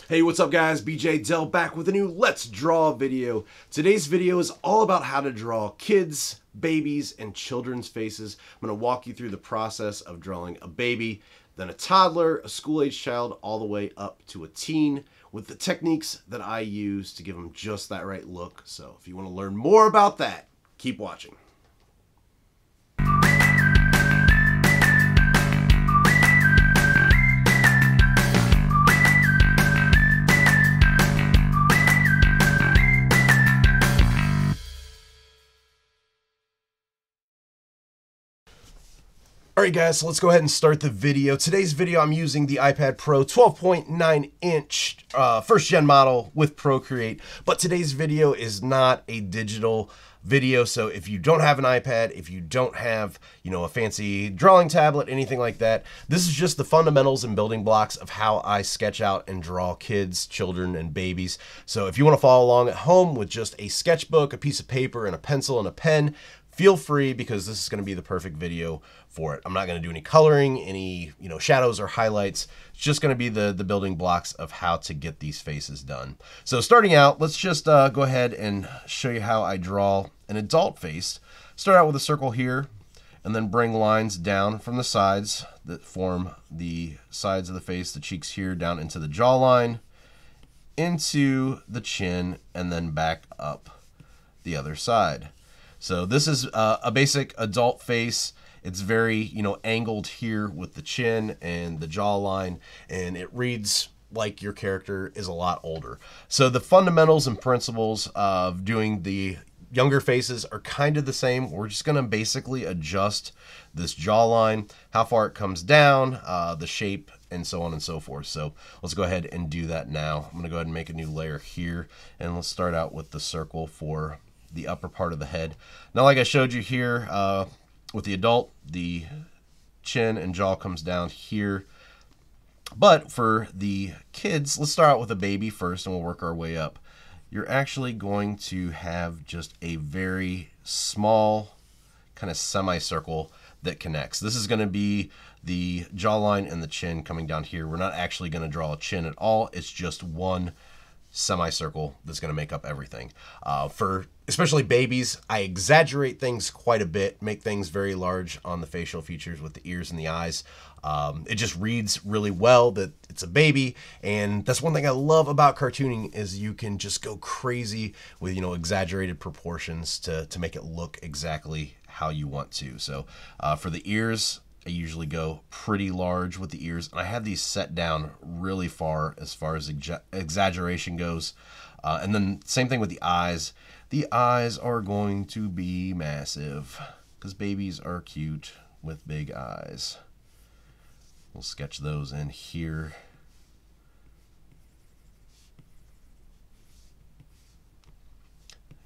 Hey, what's up guys? BJ Dell back with a new Let's Draw video. Today's video is all about how to draw kids, babies, and children's faces. I'm going to walk you through the process of drawing a baby, then a toddler, a school-age child, all the way up to a teen with the techniques that I use to give them just that right look. So if you want to learn more about that, keep watching. Alright guys, so let's go ahead and start the video. Today's video I'm using the iPad Pro 12.9 inch first gen model with Procreate, but today's video is not a digital video, so if you don't have an iPad, if you don't have, a fancy drawing tablet, anything like that, this is just the fundamentals and building blocks of how I sketch out and draw kids, children, and babies. So if you want to follow along at home with just a sketchbook, a piece of paper, and a pencil and a pen, feel free, because this is going to be the perfect video for it. I'm not going to do any coloring, any shadows or highlights. It's just going to be the building blocks of how to get these faces done. So starting out, let's just go ahead and show you how I draw an adult face. Start out with a circle here, and then bring lines down from the sides that form the sides of the face, the cheeks here, down into the jawline, into the chin, and then back up the other side. So this is a basic adult face. It's very, angled here with the chin and the jawline, and it reads like your character is a lot older. So the fundamentals and principles of doing the younger faces are kind of the same. We're just going to basically adjust this jawline, how far it comes down, the shape, and so on and so forth. So let's go ahead and do that now. I'm going to go ahead and make a new layer here, and let's start out with the circle for the upper part of the head. Now, like I showed you here with the adult, the chin and jaw comes down here. But for the kids, let's start out with a baby first and we'll work our way up. You're actually going to have just a very small kind of semicircle that connects. This is going to be the jawline and the chin coming down here. We're not actually going to draw a chin at all. It's just one semicircle that's going to make up everything. For especially babies, I exaggerate things quite a bit, make things very large on the facial features with the ears and the eyes. It just reads really well that it's a baby, and that's one thing I love about cartooning is you can just go crazy with exaggerated proportions to make it look exactly how you want to. So for the ears, I usually go pretty large with the ears, and I have these set down really far as exaggeration goes. And then same thing with the eyes. The eyes are going to be massive because babies are cute with big eyes. We'll sketch those in here.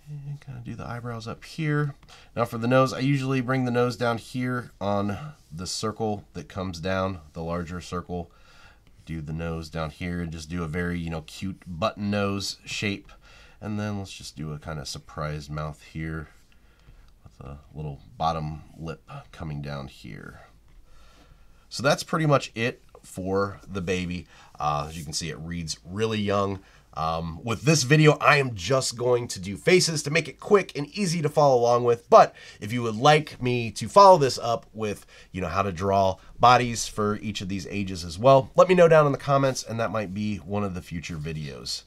And kind of do the eyebrows up here. Now for the nose, I usually bring the nose down here on the circle that comes down, the larger circle. Do the nose down here and just do a very, cute button nose shape. And then let's just do a kind of surprised mouth here with a little bottom lip coming down here. So that's pretty much it for the baby. As you can see, it reads really young. With this video, I am just going to do faces to make it quick and easy to follow along with. But if you would like me to follow this up with, how to draw bodies for each of these ages as well, let me know down in the comments, and that might be one of the future videos.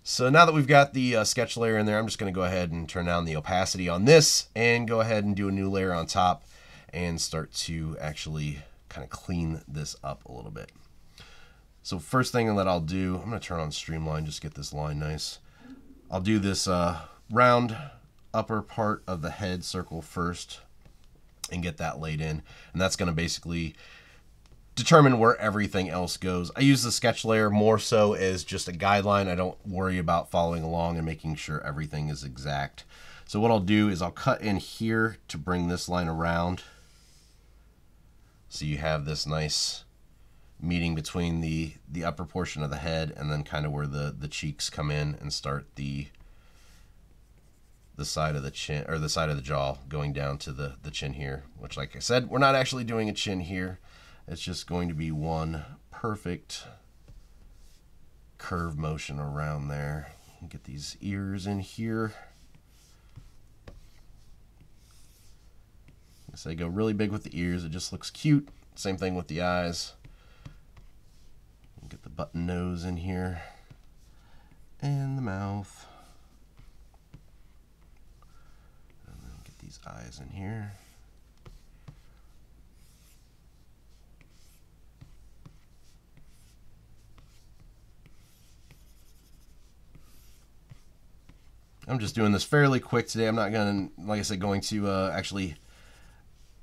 So now that we've got the sketch layer in there, I'm just going to go ahead and turn down the opacity on this and go ahead and do a new layer on top and start to actually kind of clean this up a little bit. So first thing that I'll do, I'm going to turn on Streamline, just get this line nice. I'll do this round upper part of the head circle first and get that laid in. And that's going to basically determine where everything else goes. I use the sketch layer more so as just a guideline. I don't worry about following along and making sure everything is exact. So what I'll do is I'll cut in here to bring this line around. So you have this nice meeting between the upper portion of the head and then kind of where the cheeks come in and start the side of the chin, or the side of the jaw going down to the chin here, which, like I said, we're not actually doing a chin here. It's just going to be one perfect curve motion around there. Get these ears in here. So they go really big with the ears. It just looks cute. Same thing with the eyes. Get the button nose in here. And the mouth. And then get these eyes in here. I'm just doing this fairly quick today. I'm not going to, like I said, going to actually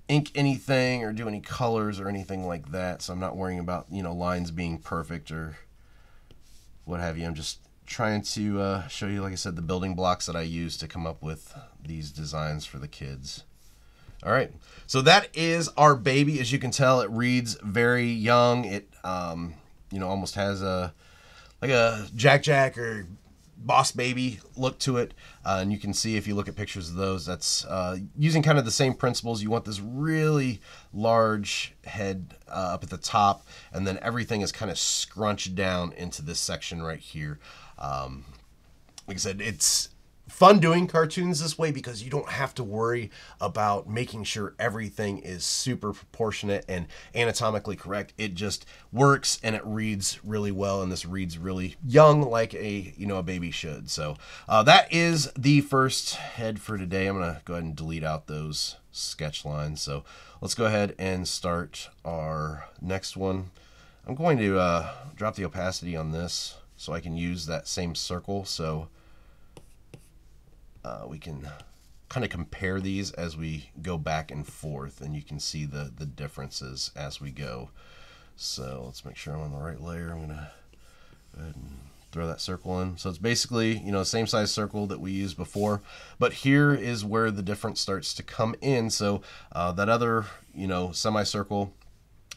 ink anything or do any colors or anything like that. So I'm not worrying about, you know, lines being perfect or what have you. I'm just trying to show you, like I said, the building blocks that I use to come up with these designs for the kids. All right, so that is our baby. As you can tell, it reads very young. It, you know, almost has a like a Jack or Boss Baby look to it, and you can see if you look at pictures of those, that's using kind of the same principles. You want this really large head up at the top, and then everything is kind of scrunched down into this section right here. Like I said, it's fun doing cartoons this way because you don't have to worry about making sure everything is super proportionate and anatomically correct. It just works and it reads really well, and this reads really young like a, you know, a baby should. So that is the first head for today. I'm gonna go ahead and delete out those sketch lines. So let's go ahead and start our next one. I'm going to drop the opacity on this so I can use that same circle, so we can kind of compare these as we go back and forth, and you can see the differences as we go. So let's make sure I'm on the right layer. I'm gonna go ahead and throw that circle in. So it's basically, you know, same size circle that we used before, but here is where the difference starts to come in. So that other, you know, semicircle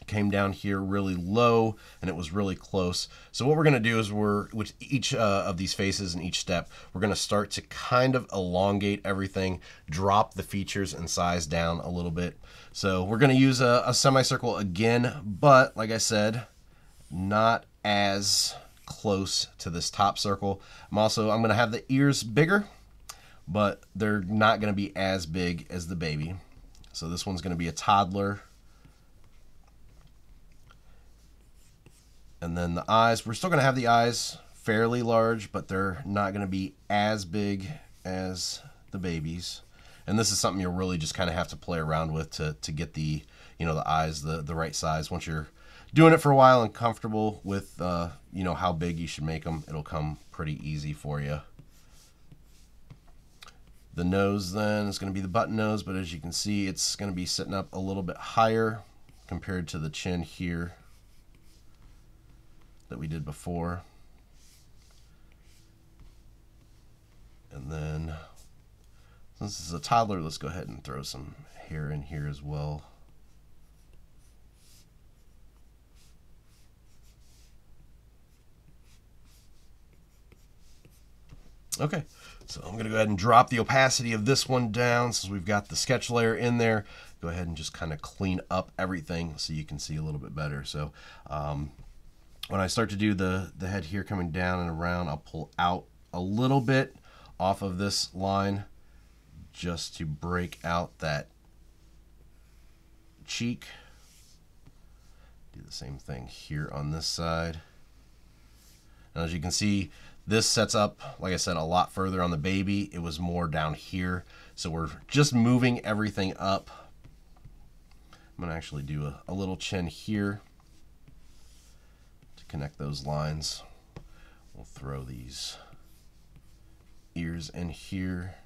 came down here really low and it was really close. So what we're going to do is with each of these faces and each step, we're going to start to kind of elongate everything, drop the features and size down a little bit. So we're going to use a semicircle again, but like I said, not as close to this top circle. I'm going to have the ears bigger, but they're not going to be as big as the baby. So this one's going to be a toddler. And then the eyes, we're still going to have the eyes fairly large, but they're not going to be as big as the babies. And this is something you'll really just kind of have to play around with to get the, you know, the eyes the right size. Once you're doing it for a while and comfortable with, you know, how big you should make them, it'll come pretty easy for you. The nose then is going to be the button nose, but as you can see, it's going to be sitting up a little bit higher compared to the chin here that we did before. And then since this is a toddler, let's go ahead and throw some hair in here as well. Okay, so I'm gonna go ahead and drop the opacity of this one down since we've got the sketch layer in there. Go ahead and just kind of clean up everything so you can see a little bit better. So when I start to do the head here coming down and around, I'll pull out a little bit off of this line just to break out that cheek. Do the same thing here on this side. And as you can see, this sets up, like I said, a lot further on the baby. It was more down here. So we're just moving everything up. I'm gonna actually do a little chin here. Connect those lines. We'll throw these ears in here.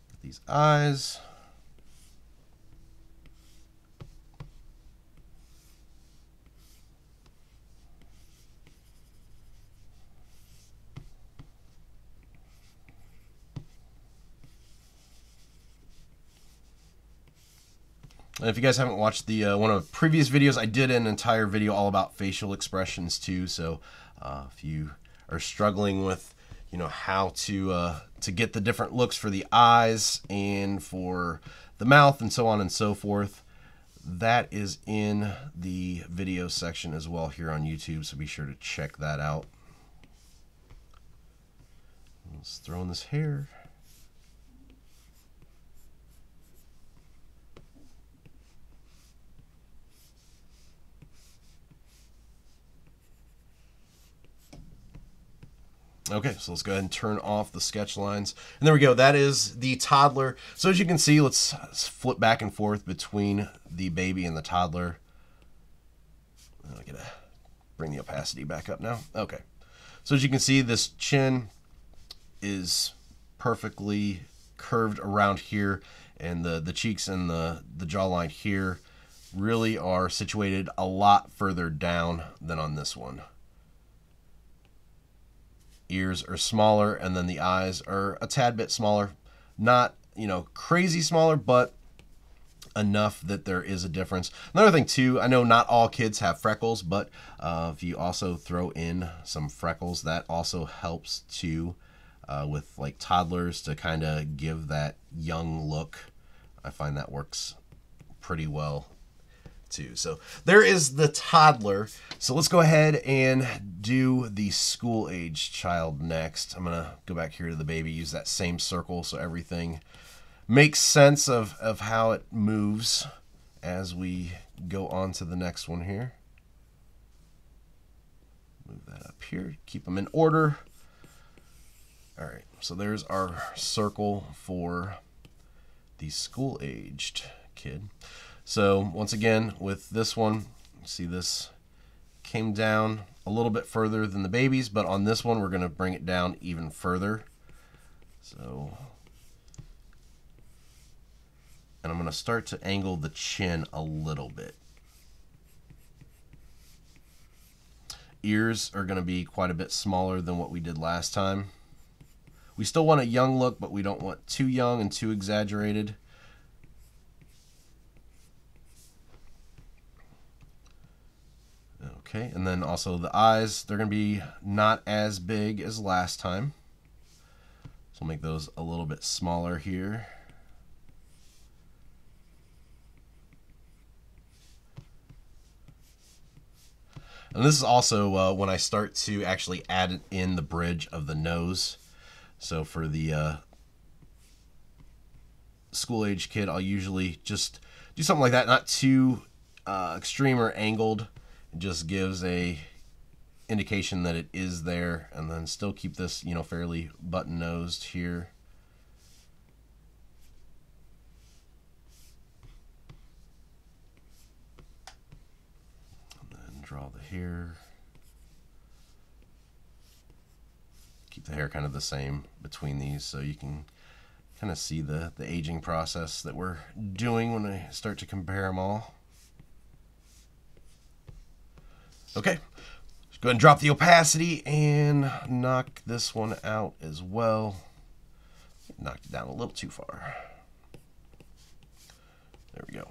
Get these eyes. And if you guys haven't watched the one of the previous videos, I did an entire video all about facial expressions too. So if you are struggling with, you know, how to get the different looks for the eyes and for the mouth and so on and so forth, that is in the video section as well here on YouTube, so be sure to check that out. Let's throw in this hair. Okay, so let's go ahead and turn off the sketch lines. And there we go. That is the toddler. So as you can see, let's flip back and forth between the baby and the toddler. I gotta bring the opacity back up now. Okay. So as you can see, this chin is perfectly curved around here, and the cheeks and the jawline here really are situated a lot further down than on this one. Ears are smaller, and then the eyes are a tad bit smaller. Not, you know, crazy smaller, but enough that there is a difference. Another thing too, I know not all kids have freckles, but if you also throw in some freckles, that also helps too, with like toddlers, to kind of give that young look. I find that works pretty well too. So there is the toddler. So let's go ahead and do the school age child next. I'm gonna go back here to the baby, use that same circle so everything makes sense of how it moves as we go on to the next one here. Move that up here, keep them in order. All right, so there's our circle for the school-aged kid. So once again, with this one, see this came down a little bit further than the baby's, but on this one, we're gonna bring it down even further. So, and I'm gonna start to angle the chin a little bit. Ears are gonna be quite a bit smaller than what we did last time. We still want a young look, but we don't want too young and too exaggerated. Okay, and then also the eyes, they're going to be not as big as last time. So we'll make those a little bit smaller here. And this is also when I start to actually add in the bridge of the nose. So for the school-age kid, I'll usually just do something like that, not too extreme or angled. It just gives a indication that it is there, and then still keep this, you know, fairly button-nosed here. And then draw the hair. Keep the hair kind of the same between these, so you can kind of see the aging process that we're doing when I start to compare them all. Okay, let's go ahead and drop the opacity and knock this one out as well. Knocked it down a little too far. There we go.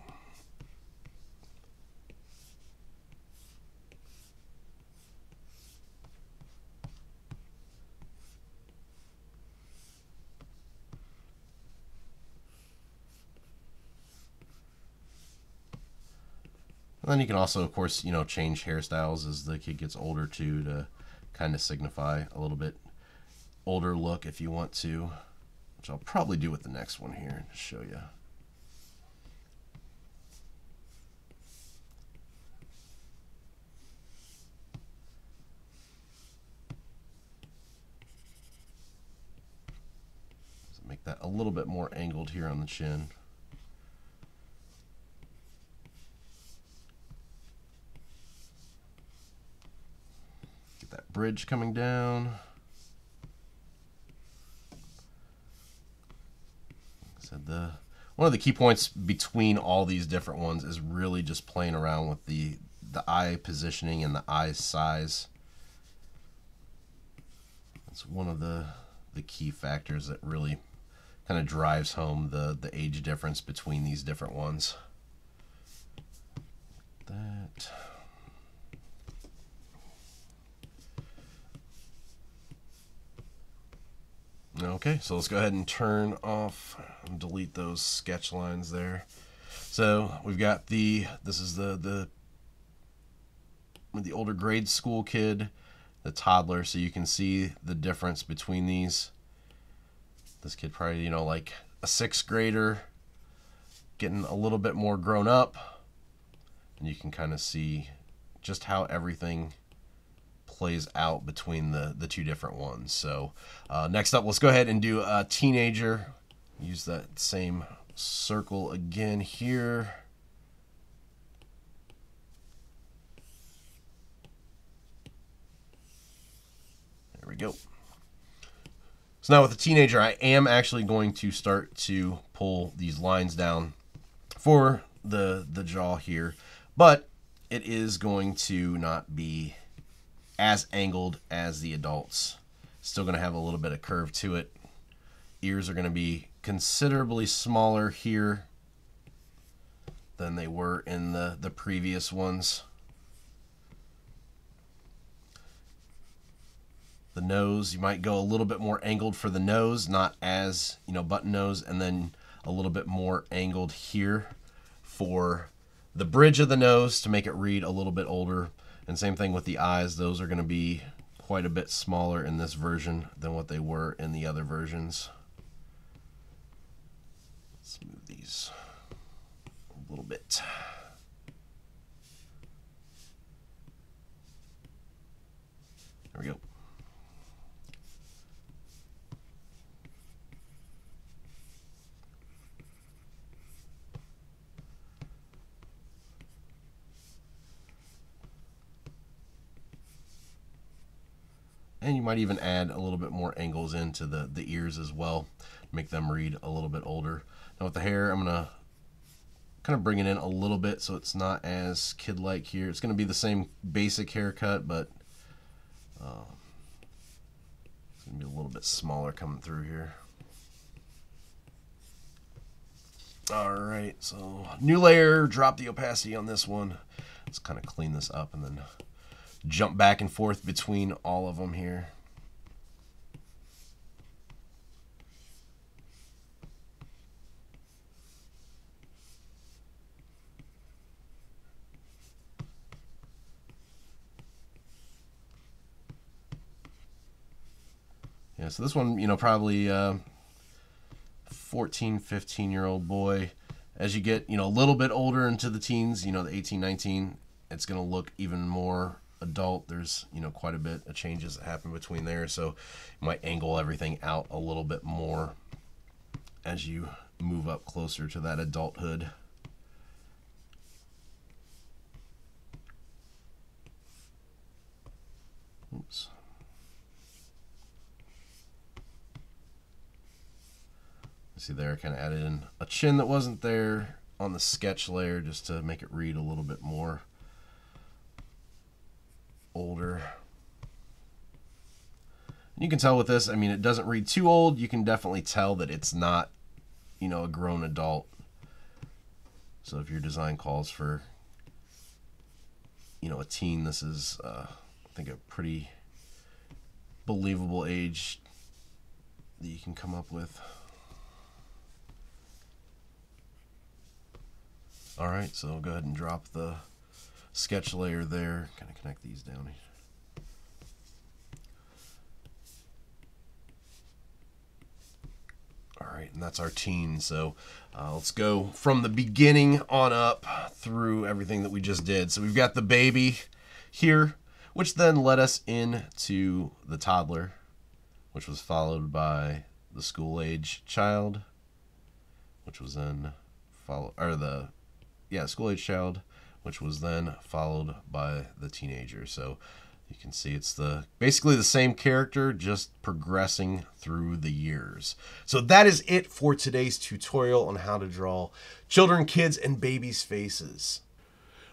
And then you can also, of course, you know, change hairstyles as the kid gets older too, to kind of signify a little bit older look if you want to, which I'll probably do with the next one here to show you. So make that a little bit more angled here on the chin. That bridge coming down. Like I said, one of the key points between all these different ones is really just playing around with the eye positioning and the eye size. That's one of the key factors that really kind of drives home the age difference between these different ones. That. Okay, so let's go ahead and turn off and delete those sketch lines there. So we've got this is the older grade school kid, the toddler, so you can see the difference between these. This kid probably, you know, like a 6th grader, getting a little bit more grown up, and you can kind of see just how everything plays out between the two different ones. So next up, let's go ahead and do a teenager. Use that same circle again here. There we go. So now with the teenager, I am actually going to start to pull these lines down for the jaw here, but it is going to not be as angled as the adults. Still going to have a little bit of curve to it. Ears are going to be considerably smaller here than they were in the previous ones. The nose, you might go a little bit more angled for the nose, not as, you know, button nose, and then a little bit more angled here for the bridge of the nose to make it read a little bit older. And same thing with the eyes. Those are going to be quite a bit smaller in this version than what they were in the other versions. Let's move these a little bit. There we go. And you might even add a little bit more angles into the ears as well, make them read a little bit older. Now with the hair, I'm going to kind of bring it in a little bit so it's not as kid-like here. It's going to be the same basic haircut, but it's going to be a little bit smaller coming through here. Alright, so new layer, drop the opacity on this one. Let's kind of clean this up and then jump back and forth between all of them here. Yeah, so this one, you know, probably 14, 15-year-old boy. As you get, you know, a little bit older into the teens, you know, the 18, 19, it's going to look even more adult. There's, you know, quite a bit of changes that happen between there, so you might angle everything out a little bit more as you move up closer to that adulthood. Oops. See there, I kind of added in a chin that wasn't there on the sketch layer just to make it read a little bit more older. And you can tell with this, I mean, it doesn't read too old. You can definitely tell that it's not, you know, a grown adult. So if your design calls for, you know, a teen, this is, I think, a pretty believable age that you can come up with. All right, so I'll go ahead and drop the sketch layer there. Kind of connect these down here. All right, and that's our teen. So let's go from the beginning on up through everything that we just did. So we've got the baby here, which then led us into the toddler, which was followed by the school-age child, which was then followed, or the school-age child, which was then followed by the teenager. So you can see it's basically the same character, just progressing through the years. So that is it for today's tutorial on how to draw children, kids, and babies' faces.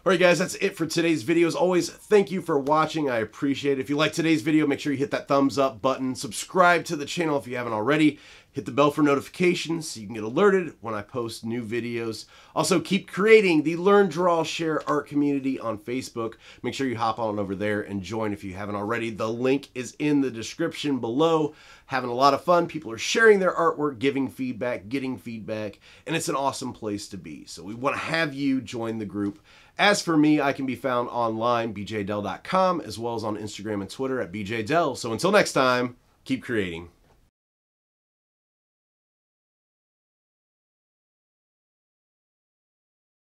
Alright guys, that's it for today's video. As always, thank you for watching. I appreciate it. If you like today's video, make sure you hit that thumbs up button. Subscribe to the channel if you haven't already. Hit the bell for notifications so you can get alerted when I post new videos. Also, keep creating the Learn, Draw, Share Art community on Facebook. Make sure you hop on over there and join if you haven't already. The link is in the description below. Having a lot of fun. People are sharing their artwork, giving feedback, getting feedback, and it's an awesome place to be. So we want to have you join the group. As for me, I can be found online, bjdell.com, as well as on Instagram and Twitter at bjdell. So until next time, keep creating.